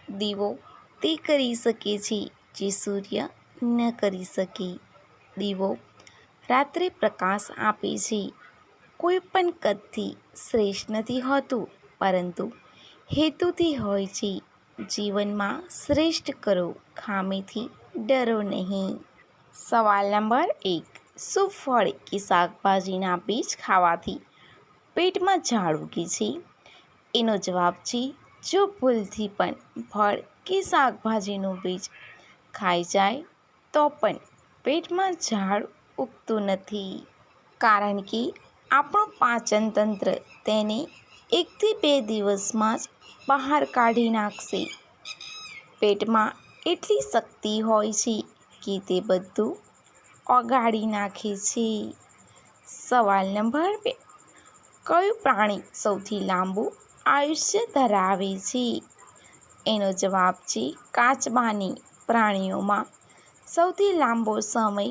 દીવો તે કરી શકે છે જે સૂર્ય ન કરી શકે. દીવો રાત્રે પ્રકાશ આપે છે. કોઈ પણ કદથી શ્રેષ્ઠ નથી હોતું, પરંતુ હેતુથી હોય છે. જીવનમાં શ્રેષ્ઠ કરો, ખામીથી ડરો નહીં. સવાલ નંબર 1. શું ફળ કે શાકભાજીના બીજ ખાવાથી પેટમાં ઝાડ ઉગે છે? એનો જવાબ છે, જો ભૂલથી પણ ફળ કે શાકભાજીનું બીજ ખાઈ જાય તો પણ પેટમાં ઝાડ ઉગતું નથી. કારણ કે આપણું પાચન તંત્ર તેને 1 થી 2 દિવસમાં જ બહાર કાઢી નાખશે. પેટમાં એટલી શક્તિ હોય છે કે તે બધું ઓગાળી નાખે છે. સવાલ નંબર 2. કયું પ્રાણી સૌથી લાંબુ આયુષ્ય ધરાવે છે? એનો જવાબ છે કાચબાની. પ્રાણીઓમાં સૌથી લાંબો સમય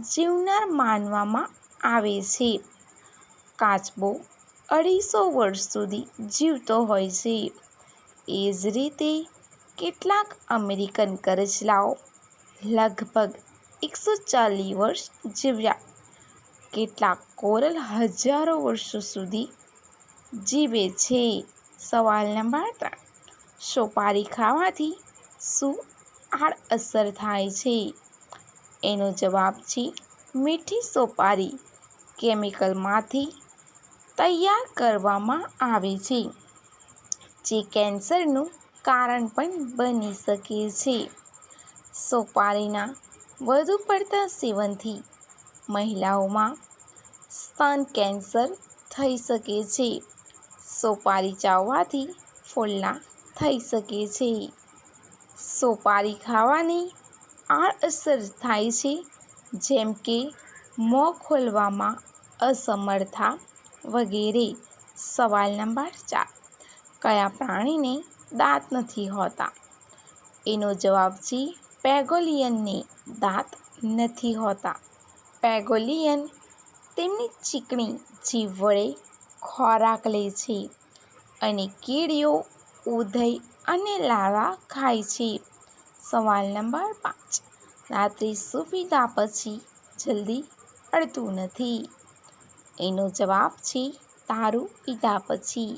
જીવનાર માનવામાં આવે છે. કાચબો 250 વર્ષ સુધી જીવતો હોય છે. એ જ રીતે કેટલાક અમેરિકન કરચલાઓ લગભગ 140 વર્ષ જીવ્યા. કેટલાક કોરલ હજારો વર્ષો સુધી જીવે છે. સવાલ નંબર 3. સોપારી ખાવાથી શું આડઅસર થાય છે? એનો જવાબ છે મીઠી સોપારી કેમિકલમાંથી તૈયાર કરવામાં આવે છે, જે કેન્સરનું કારણ પણ બની શકે છે. સોપારીના વધુ પડતા સેવનથી મહિલાઓમાં સ્તન કેન્સર થઈ શકે છે. સોપારી ચાવવાથી ફોલ્લા થઈ શકે છે. સોપારી ખાવાની આડઅસર થાય છે, જેમ કે મોં ખોલવામાં અસમર્થતા વગેરે. સવાલ નંબર 4. કયા પ્રાણીને દાંત નથી હોતા? એનો જવાબ છે પેંગોલિયનને દાંત નથી હોતા. પેંગોલિયન તેમની ચીકણી જીભ વડે ખોરાક લે છે અને કીડીઓ, ઉધઈ અને લાર્વા ખાય છે. સવાલ નંબર 5. રાત્રે શું પીધા પછી જલ્દી અડતું નથી? એનો જવાબ છે દારૂ પીધા પછી.